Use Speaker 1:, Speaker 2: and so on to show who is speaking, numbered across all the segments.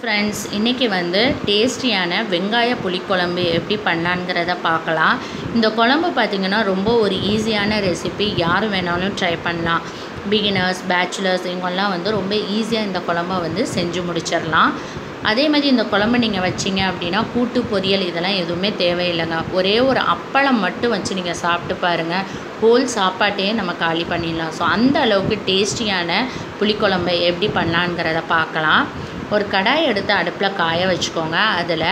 Speaker 1: Friends, இன்றைக்கி டேஸ்டியான வெங்காய புளிக்குழம்பு எப்படி பண்ணலாங்கிறத பார்க்கலாம். இந்த குழம்பு பார்த்திங்கன்னா ரொம்ப ஒரு ஈஸியான ரெசிபி. யார் வேணாலும் ட்ரை பண்ணலாம். பிகினர்ஸ், பேச்சுலர்ஸ் இவங்கெல்லாம் ரொம்ப ஈஸியாக இந்த குழம்பை செஞ்சு முடிச்சிடலாம். அதே மாதிரி இந்த குழம்பு நீங்கள் வச்சிங்க அப்படின்னா கூட்டு பொரியல் இதெல்லாம் எதுவுமே தேவையில்லைங்க. ஒரே ஒரு அப்பளம் மட்டும் வச்சு நீங்கள் சாப்பிட்டு பாருங்கள். ஹோல் சாப்பாட்டையே நம்ம காலி பண்ணிடலாம். ஸோ அந்த அளவுக்கு டேஸ்டியான புளிக்குழம்பை எப்படி பண்ணலாங்கிறத பார்க்கலாம். ஒரு கடாய் எடுத்து அடுப்பில் காய வச்சுக்கோங்க. அதில்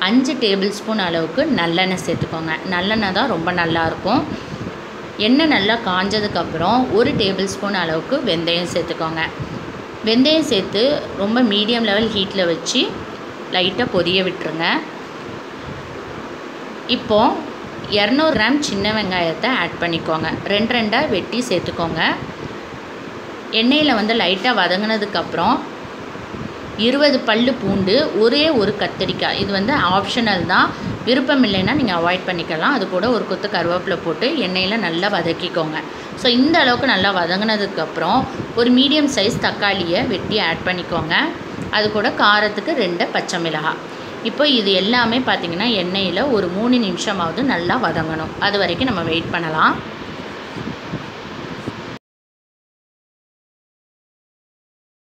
Speaker 1: 5 டேபிள் ஸ்பூன் அளவுக்கு நல்லெண்ணெய் சேர்த்துக்கோங்க. நல்லெண்ணெய் தான் ரொம்ப நல்லாயிருக்கும். எண்ணெய் நல்லா காஞ்சதுக்கப்புறம் 1 டேபிள் ஸ்பூன் அளவுக்கு வெந்தயம் சேர்த்துக்கோங்க. வெந்தயம் சேர்த்து ரொம்ப மீடியம் லெவல் ஹீட்டில் வச்சு லைட்டாக பொரிய விட்டுருங்க. இப்போது 200 கிராம் சின்ன வெங்காயத்தை ஆட் பண்ணிக்கோங்க. 2 வெட்டி சேர்த்துக்கோங்க. எண்ணெயில் லைட்டாக வதங்கினதுக்கப்புறம் 20 பல்லு பூண்டு, ஒரே ஒரு கத்திரிக்காய். இது ஆப்ஷனல் தான். விருப்பம் இல்லைன்னா நீங்கள் அவாய்ட் பண்ணிக்கலாம். அது கூட ஒரு கொத்து கருவேப்பிலை போட்டு எண்ணெயில் நல்லா வதக்கிக்கோங்க. ஸோ இந்த அளவுக்கு நல்லா வதங்கினதுக்கப்புறம் ஒரு மீடியம் சைஸ் தக்காளியை வெட்டி ஆட் பண்ணிக்கோங்க. அது கூட காரத்துக்கு 2 பச்சை மிளகாய். இப்போ இது எல்லாமே பார்த்திங்கன்னா எண்ணெயில் ஒரு 3 நிமிஷமாவது நல்லா வதங்கணும். அது வரைக்கும் நம்ம வெயிட் பண்ணலாம்.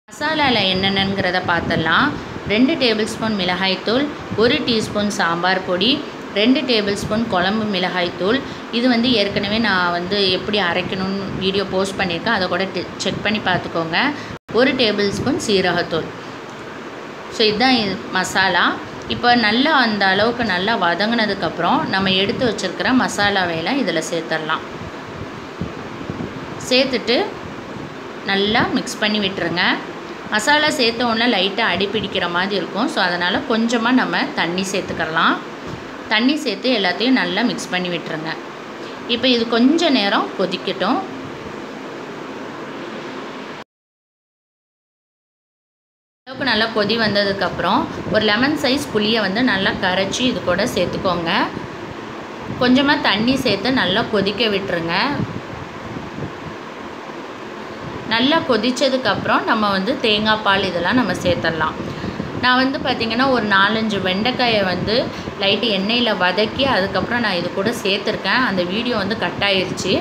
Speaker 1: மசாலாவில் என்னென்னங்கிறத பார்த்துடலாம். 2 டேபிள் ஸ்பூன் மிளகாய்த்தூள், 1 டீஸ்பூன் சாம்பார் பொடி, 2 டேபிள் ஸ்பூன் குழம்பு மிளகாய்த்தூள். இது ஏற்கனவே நான் எப்படி அரைக்கணும்னு வீடியோ போஸ்ட் பண்ணியிருக்கேன். அதை கூட செக் பண்ணி பார்த்துக்கோங்க. 1 டேபிள் ஸ்பூன் சீரகத்தூள். ஸோ இதுதான் மசாலா. இப்போ நல்லா அந்த அளவுக்கு நல்லா வதங்கினதுக்கப்புறம் நம்ம எடுத்து வச்சுருக்கிற மசாலாவையெல்லாம் இதில் சேர்த்துடலாம். சேர்த்துட்டு நல்லா மிக்ஸ் பண்ணி விட்டுருங்க. மசாலா சேர்த்த உடனே லைட்டாக அடி பிடிக்கிற மாதிரி இருக்கும். ஸோ அதனால் கொஞ்சமாக நம்ம தண்ணி சேர்த்துக்கலாம். தண்ணி சேர்த்து எல்லாத்தையும் நல்லா மிக்ஸ் பண்ணி விட்டுருங்க. இப்போ இது கொஞ்ச நேரம் கொதிக்கட்டும். அளவுக்கு நல்லா கொதி வந்ததுக்கப்புறம் ஒரு லெமன் சைஸ் புளியை நல்லா கரைச்சி இது கூட சேர்த்துக்கோங்க. கொஞ்சமாக தண்ணி சேர்த்து நல்லா கொதிக்க விட்டுருங்க. நல்லா கொதித்ததுக்கப்புறம் நம்ம தேங்காய் பால் இதெல்லாம் நம்ம சேர்த்துடலாம். நான் பார்த்திங்கன்னா ஒரு 4-5 வெண்டைக்காயை லைட்டு எண்ணெயில் வதக்கி அதுக்கப்புறம் நான் இது கூட சேர்த்துருக்கேன். அந்த வீடியோ கட் ஆயிடுச்சு.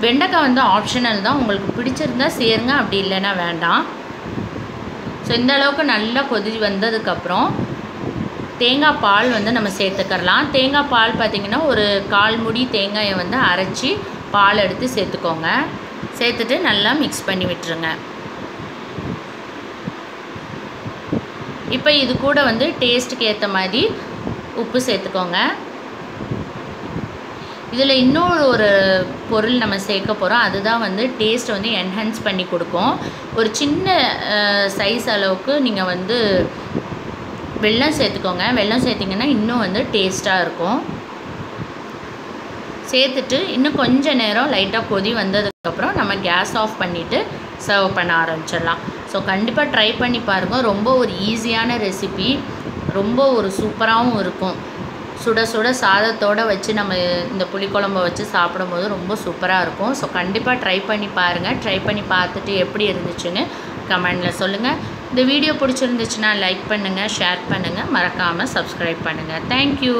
Speaker 1: வெண்டைக்காய் ஆப்ஷனல் தான். உங்களுக்கு பிடிச்சிருந்தா சேருங்க, அப்படி இல்லைன்னா வேண்டாம். ஸோ இந்த அளவுக்கு நல்லா கொதி வந்ததுக்கப்புறம் தேங்காய் பால் நம்ம சேர்த்துக்கலாம். தேங்காய் பால் பார்த்திங்கன்னா ஒரு 1/4 மூடி தேங்காயை அரைச்சி பால் எடுத்து சேர்த்துக்கோங்க. சேர்த்துட்டு நல்லா மிக்ஸ் பண்ணி விட்டுருங்க. இப்போ இது கூட டேஸ்ட்டுக்கு ஏற்ற மாதிரி உப்பு சேர்த்துக்கோங்க. இதில் இன்னொரு ஒரு பொருள் நம்ம சேர்க்க போகிறோம். அதுதான் டேஸ்ட்டை என்ஹான்ஸ் பண்ணி கொடுக்கும். ஒரு சின்ன சைஸ் அளவுக்கு நீங்கள் வெல்லம் சேர்த்துக்கோங்க. வெல்லம் சேர்த்திங்கன்னா இன்னும் டேஸ்ட்டாக இருக்கும். சேர்த்துட்டு இன்னும் கொஞ்சம் நேரம் லைட்டாக கொதி வந்ததுக்கப்புறம் நம்ம கேஸ் ஆஃப் பண்ணிவிட்டு சர்வ் பண்ண ஆரம்பிச்சிடலாம். ஸோ கண்டிப்பாக ட்ரை பண்ணி பாருங்கள். ரொம்ப ஒரு ஈஸியான ரெசிபி. ரொம்ப ஒரு சூப்பராகவும் இருக்கும். சுட சுட சாதத்தோடு வச்சு நம்ம இந்த புளிக்குழம்பை வச்சு சாப்பிடும்போது ரொம்ப சூப்பராக இருக்கும். ஸோ கண்டிப்பாக ட்ரை பண்ணி பாருங்கள். ட்ரை பண்ணி பார்த்துட்டு எப்படி இருந்துச்சுன்னு கமெண்டில் சொல்லுங்கள். இந்த வீடியோ பிடிச்சிருந்துச்சுன்னா லைக் பண்ணுங்கள், ஷேர் பண்ணுங்கள், மறக்காமல் சப்ஸ்கிரைப் பண்ணுங்கள். தேங்க்யூ.